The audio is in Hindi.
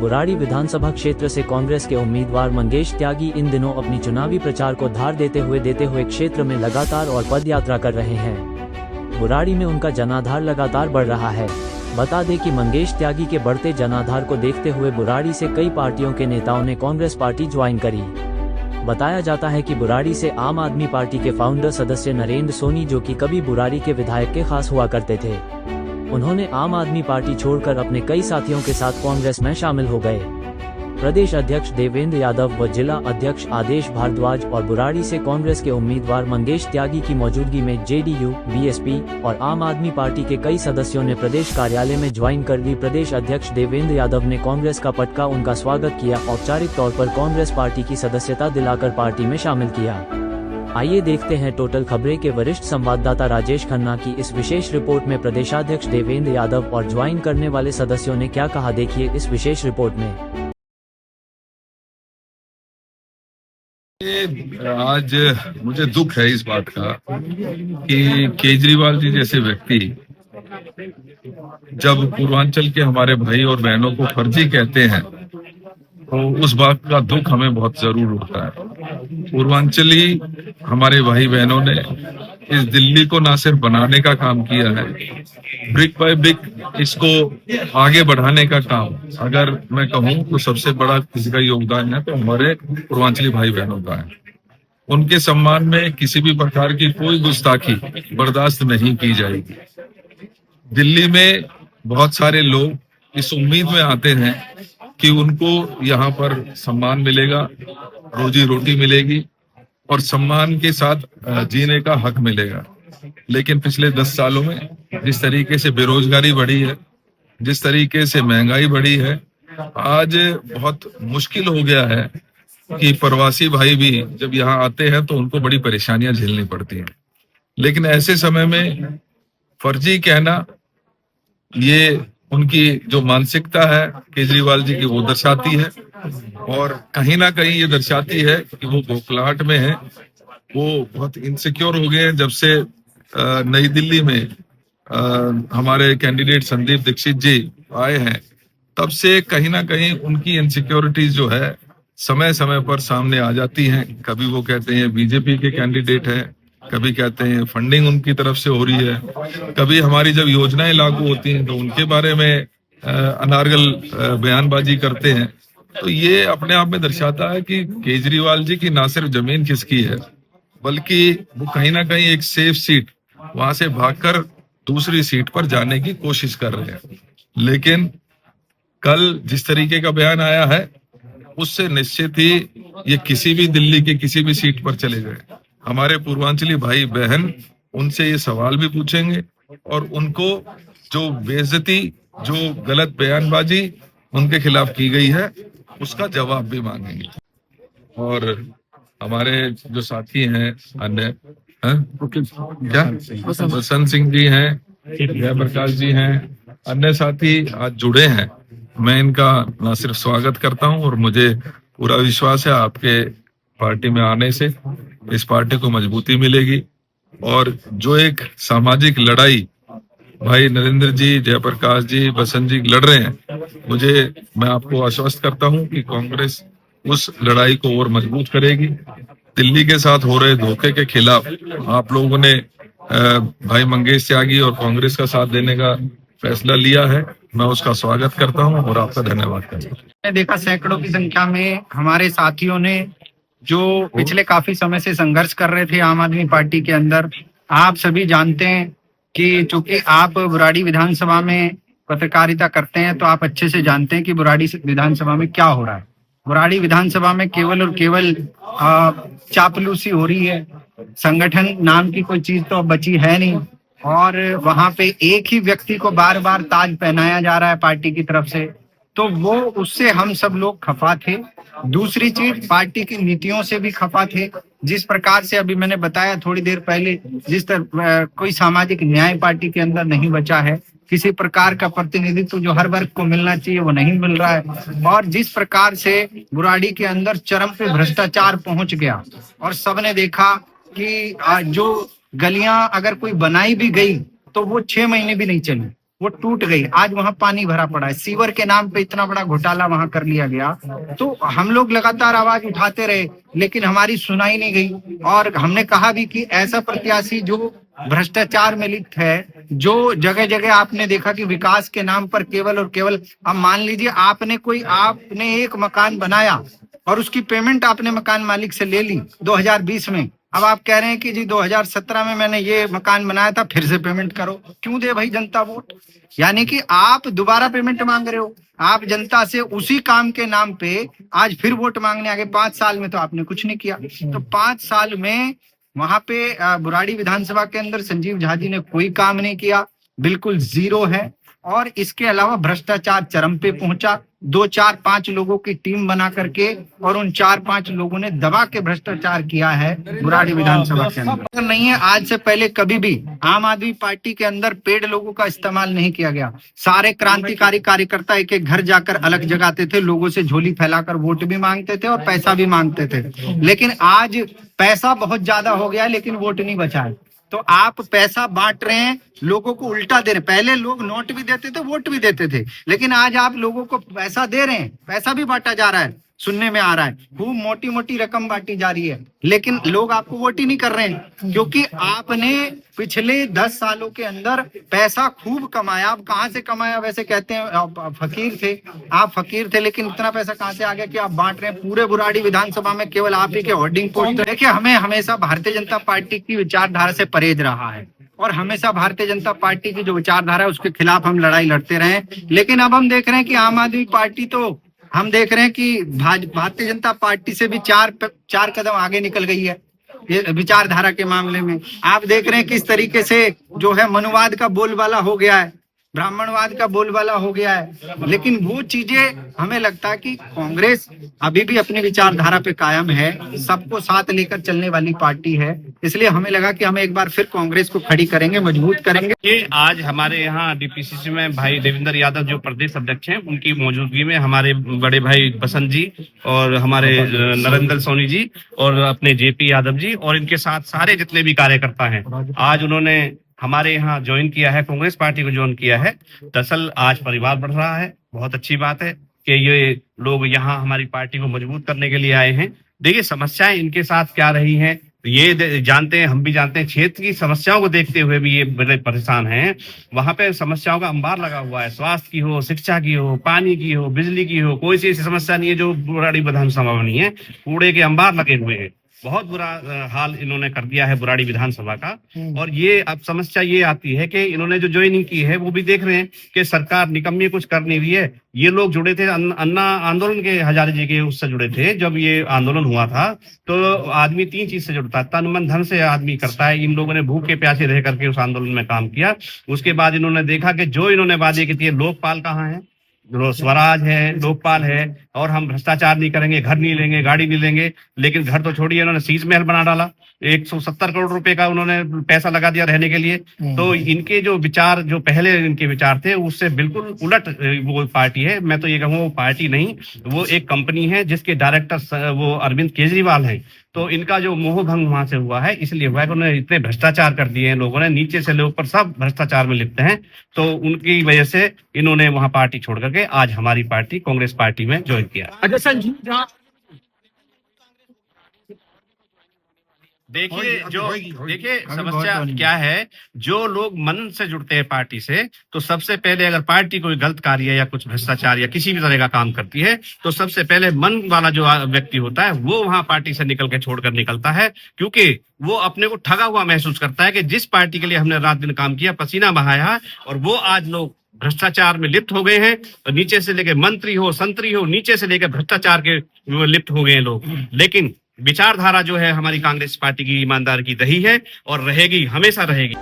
बुराड़ी विधानसभा क्षेत्र से कांग्रेस के उम्मीदवार मंगेश त्यागी इन दिनों अपनी चुनावी प्रचार को धार देते हुए क्षेत्र में लगातार और पद यात्रा कर रहे हैं। बुराड़ी में उनका जनाधार लगातार बढ़ रहा है। बता दें कि मंगेश त्यागी के बढ़ते जनाधार को देखते हुए बुराड़ी से कई पार्टियों के नेताओं ने कांग्रेस पार्टी ज्वाइन करी। बताया जाता है कि बुराड़ी से आम आदमी पार्टी के फाउंडर सदस्य नरेंद्र सोनी, जो कि कभी बुराड़ी के विधायक के खास हुआ करते थे, उन्होंने आम आदमी पार्टी छोड़कर अपने कई साथियों के साथ कांग्रेस में शामिल हो गए। प्रदेश अध्यक्ष देवेंद्र यादव व जिला अध्यक्ष आदेश भारद्वाज और बुराड़ी से कांग्रेस के उम्मीदवार मंगेश त्यागी की मौजूदगी में जेडीयू, बीएसपी और आम आदमी पार्टी के कई सदस्यों ने प्रदेश कार्यालय में ज्वाइन कर ली। प्रदेश अध्यक्ष देवेंद्र यादव ने कांग्रेस का पटका उनका स्वागत किया, औपचारिक तौर पर कांग्रेस पार्टी की सदस्यता दिलाकर पार्टी में शामिल किया। आइए देखते हैं टोटल खबरें के वरिष्ठ संवाददाता राजेश खन्ना की इस विशेष रिपोर्ट में प्रदेशाध्यक्ष देवेंद्र यादव और ज्वाइन करने वाले सदस्यों ने क्या कहा, देखिए इस विशेष रिपोर्ट में। आज मुझे दुख है इस बात का कि केजरीवाल जी जैसे व्यक्ति जब पूर्वांचल के हमारे भाई और बहनों को फर्जी कहते हैं तो उस बात का दुख हमें बहुत जरूर होता है। पूर्वांचली हमारे भाई बहनों ने इस दिल्ली को ना सिर्फ बनाने का काम किया है, ब्रिक बाय ब्रिक इसको आगे बढ़ाने का काम, अगर मैं कहूं तो सबसे बड़ा किसी का योगदान है तो हमारे पूर्वांचली भाई बहनों का है। उनके सम्मान में किसी भी प्रकार की कोई गुस्ताखी बर्दाश्त नहीं की जाएगी। दिल्ली में बहुत सारे लोग इस उम्मीद में आते हैं कि उनको यहाँ पर सम्मान मिलेगा, रोजी रोटी मिलेगी और सम्मान के साथ जीने का हक मिलेगा। लेकिन पिछले 10 सालों में जिस तरीके से बेरोजगारी बढ़ी है, जिस तरीके से महंगाई बढ़ी है, आज बहुत मुश्किल हो गया है कि प्रवासी भाई भी जब यहाँ आते हैं तो उनको बड़ी परेशानियां झेलनी पड़ती हैं। लेकिन ऐसे समय में फर्जी कहना, ये उनकी जो मानसिकता है केजरीवाल जी की, वो दर्शाती है और कहीं ना कहीं ये दर्शाती है कि वो बौखलाहट में है। वो बहुत इनसिक्योर हो गए हैं जब से नई दिल्ली में हमारे कैंडिडेट संदीप दीक्षित जी आए हैं, तब से कहीं ना कहीं उनकी इनसिक्योरिटीज जो है समय समय पर सामने आ जाती हैं। कभी वो कहते हैं बीजेपी के कैंडिडेट हैं, कभी कहते हैं फंडिंग उनकी तरफ से हो रही है, कभी हमारी जब योजनाएं लागू होती हैं तो उनके बारे में अनारगल बयानबाजी करते हैं। तो ये अपने आप में दर्शाता है कि केजरीवाल जी की ना सिर्फ जमीन खिसकी है, बल्कि वो कहीं ना कहीं एक सेफ सीट वहां से भागकर दूसरी सीट पर जाने की कोशिश कर रहे हैं। लेकिन कल जिस तरीके का बयान आया है उससे निश्चित ही ये किसी भी दिल्ली के किसी भी सीट पर चले गए, हमारे पूर्वांचली भाई बहन उनसे ये सवाल भी पूछेंगे और उनको जो बेइज्जती, जो गलत बयानबाजी उनके खिलाफ की गई है उसका जवाब भी मांगेंगे। और हमारे जो साथी हैं अन्य क्या बसंत सिंह जी हैं, जयप्रकाश जी हैं, अन्य साथी आज जुड़े हैं, मैं इनका ना सिर्फ स्वागत करता हूं और मुझे पूरा विश्वास है आपके पार्टी में आने से इस पार्टी को मजबूती मिलेगी। और जो एक सामाजिक लड़ाई भाई नरेंद्र जी, जयप्रकाश जी, बसंत जी लड़ रहे हैं, मैं आपको आश्वस्त करता हूं कि कांग्रेस उस लड़ाई को और मजबूत करेगी। दिल्ली के साथ हो रहे धोखे के खिलाफ आप लोगों ने भाई मंगेश त्यागी और कांग्रेस का साथ देने का फैसला लिया है, मैं उसका स्वागत करता हूं और आपका धन्यवाद करता हूं। मैंने देखा सैकड़ों की संख्या में हमारे साथियों ने जो पिछले काफी समय से संघर्ष कर रहे थे आम आदमी पार्टी के अंदर। आप सभी जानते हैं कि चूंकि आप बुराड़ी विधानसभा में पत्रकारिता करते हैं तो आप अच्छे से जानते हैं कि बुराड़ी विधानसभा में क्या हो रहा है। बुराड़ी विधानसभा में केवल और केवल चापलूसी हो रही है, संगठन नाम की कोई चीज तो बची है नहीं और वहां पे एक ही व्यक्ति को बार बार ताज पहनाया जा रहा है पार्टी की तरफ से, तो वो उससे हम सब लोग खफा थे। दूसरी चीज, पार्टी की नीतियों से भी खफा थे। जिस प्रकार से अभी मैंने बताया थोड़ी देर पहले, जिस तरह कोई सामाजिक न्याय पार्टी के अंदर नहीं बचा है, किसी प्रकार का प्रतिनिधित्व जो हर वर्ग को मिलना चाहिए वो नहीं मिल रहा है, और जिस प्रकार से बुराड़ी के अंदर चरम पे भ्रष्टाचार पहुंच गया और सबने देखा कि जो गलियां अगर कोई बनाई भी गई तो वो 6 महीने भी नहीं चली। वो टूट गई, आज वहां पानी भरा पड़ा है। सीवर के नाम पे इतना बड़ा घोटाला वहां कर लिया गया। तो हम लोग लगातार आवाज उठाते रहे, लेकिन हमारी सुनाई नहीं गई। और हमने कहा भी कि ऐसा प्रत्याशी जो भ्रष्टाचार में लिप्त है, जो जगह जगह आपने देखा कि विकास के नाम पर केवल और केवल, अब मान लीजिए आपने एक मकान बनाया और उसकी पेमेंट आपने मकान मालिक से ले ली 2020 में। अब आप कह रहे हैं कि जी 2017 में मैंने ये मकान बनाया था, फिर से पेमेंट करो। क्यों दे भाई जनता वोट? यानी कि आप दोबारा पेमेंट मांग रहे हो। आप जनता से उसी काम के नाम पे आज फिर वोट मांगने आगे। 5 साल में तो आपने कुछ नहीं किया। तो 5 साल में वहां पे बुराड़ी विधानसभा के अंदर संजीव झा जी ने कोई काम नहीं किया, बिल्कुल जीरो है। और इसके अलावा भ्रष्टाचार चरम पे पहुंचा। 2, 4, 5 लोगों की टीम बना करके और उन 4-5 लोगों ने दबा के भ्रष्टाचार किया है बुराड़ी विधानसभा के अंदर। नहीं है, आज से पहले कभी भी आम आदमी पार्टी के अंदर पेड लोगों का इस्तेमाल नहीं किया गया। सारे क्रांतिकारी कार्यकर्ता एक एक घर जाकर अलग जगाते थे, लोगों से झोली फैलाकर वोट भी मांगते थे और पैसा भी मांगते थे। लेकिन आज पैसा बहुत ज्यादा हो गया है, लेकिन वोट नहीं बचा है। तो आप पैसा बांट रहे हैं, लोगों को उल्टा दे रहे हैं। पहले लोग नोट भी देते थे, वोट भी देते थे, लेकिन आज आप लोगों को पैसा दे रहे हैं, पैसा भी बांटा जा रहा है। सुनने में आ रहा है खूब मोटी मोटी रकम बांटी जा रही है, लेकिन लोग आपको वोट ही नहीं कर रहे हैं, क्योंकि आपने पिछले 10 सालों के अंदर पैसा खूब कमाया। अब कहाँ से कमाया? वैसे कहते हैं आप फकीर थे, आप फकीर थे, लेकिन इतना पैसा कहाँ से आ गया कि आप बांट रहे हैं? पूरे बुराड़ी विधानसभा में केवल आप ही के होर्डिंग पोस्ट। देखिए, हमें हमेशा भारतीय जनता पार्टी की विचारधारा से परहेज रहा है और हमेशा भारतीय जनता पार्टी की जो विचारधारा है उसके खिलाफ हम लड़ाई लड़ते रहे। लेकिन अब हम देख रहे हैं कि आम आदमी पार्टी, तो हम देख रहे हैं कि भारतीय जनता पार्टी से भी 4 कदम आगे निकल गई है ये विचारधारा के मामले में। आप देख रहे हैं किस तरीके से जो है मनुवाद का बोलबाला हो गया है, ब्राह्मणवाद का बोलबाला हो गया है। लेकिन वो चीजें हमें लगता है कि कांग्रेस अभी भी अपनी विचारधारा पे कायम है, सबको साथ लेकर चलने वाली पार्टी है। इसलिए हमें लगा कि हम एक बार फिर कांग्रेस को खड़ी करेंगे, मजबूत करेंगे। ये आज हमारे यहाँ डीपीसीसी में भाई देवेंद्र यादव जो प्रदेश अध्यक्ष हैं, उनकी मौजूदगी में हमारे बड़े भाई बसंत जी और हमारे नरेंद्र सोनी जी और अपने जेपी यादव जी और इनके साथ सारे जितने भी कार्यकर्ता हैं, आज उन्होंने हमारे यहाँ ज्वाइन किया है, कांग्रेस पार्टी को ज्वाइन किया है। दरअसल आज परिवार बढ़ रहा है, बहुत अच्छी बात है कि ये लोग यहाँ हमारी पार्टी को मजबूत करने के लिए आए हैं। देखिए, समस्याएं इनके साथ क्या रही हैं ये जानते हैं, हम भी जानते हैं। क्षेत्र की समस्याओं को देखते हुए भी ये बड़े परेशान हैं। वहां पे समस्याओं का अंबार लगा हुआ है, स्वास्थ्य की हो, शिक्षा की हो, पानी की हो, बिजली की हो, कोई सी ऐसी समस्या नहीं है जो बुराड़ी विधानसभा में नहीं है। कूड़े के अंबार लगे हुए हैं, बहुत बुरा हाल इन्होंने कर दिया है बुराड़ी विधानसभा का। और ये अब समस्या ये आती है कि इन्होंने जो ज्वाइनिंग की है वो भी देख रहे हैं कि सरकार निकम्मी कुछ कर नहीं रही है। ये लोग जुड़े थे अन्ना आंदोलन के, हजारे जी के, उससे जुड़े थे। जब ये आंदोलन हुआ था तो आदमी 3 चीज से जुड़ता है, तन मन धन से आदमी करता है। इन लोगों ने भूखे प्यासे रह करके उस आंदोलन में काम किया। उसके बाद इन्होंने देखा कि जो इन्होंने वादे की थी, लोकपाल कहाँ है, स्वराज है, लोकपाल है, और हम भ्रष्टाचार नहीं करेंगे, घर नहीं लेंगे, गाड़ी नहीं लेंगे। लेकिन घर तो छोड़िए, इन्होंने शीश महल बना डाला। 170 करोड़ रुपए का उन्होंने पैसा लगा दिया रहने के लिए। तो इनके जो विचार, जो पहले इनके विचार थे, उससे बिल्कुल उलट वो पार्टी है। मैं तो ये कहूँ वो पार्टी नहीं, वो एक कंपनी है जिसके डायरेक्टर वो अरविंद केजरीवाल है। तो इनका जो मोह भंग वहां से हुआ है, इसलिए हुआ है कि उन्होंने इतने भ्रष्टाचार कर दिए हैं लोगों ने, नीचे से लेकर ऊपर सब भ्रष्टाचार में लिप्त हैं। तो उनकी वजह से इन्होंने वहां पार्टी छोड़ करके आज हमारी पार्टी कांग्रेस पार्टी में ज्वाइन किया। देखिए समस्या क्या है, जो लोग मन से जुड़ते हैं पार्टी से, तो सबसे पहले अगर पार्टी कोई गलत कार्य या कुछ भ्रष्टाचार या किसी भी तरह का काम करती है, तो सबसे पहले मन वाला जो व्यक्ति होता है वो वहां पार्टी से निकल के छोड़कर निकलता है, क्योंकि वो अपने को ठगा हुआ महसूस करता है कि जिस पार्टी के लिए हमने रात दिन काम किया, पसीना बहाया, और वो आज लोग भ्रष्टाचार में लिप्त हो गए हैं। तो नीचे से लेकर मंत्री हो, संतरी हो, नीचे से लेकर भ्रष्टाचार के लिप्त हो गए हैं लोग। लेकिन विचारधारा जो है हमारी कांग्रेस पार्टी की ईमानदार की रही है और रहेगी, हमेशा रहेगी।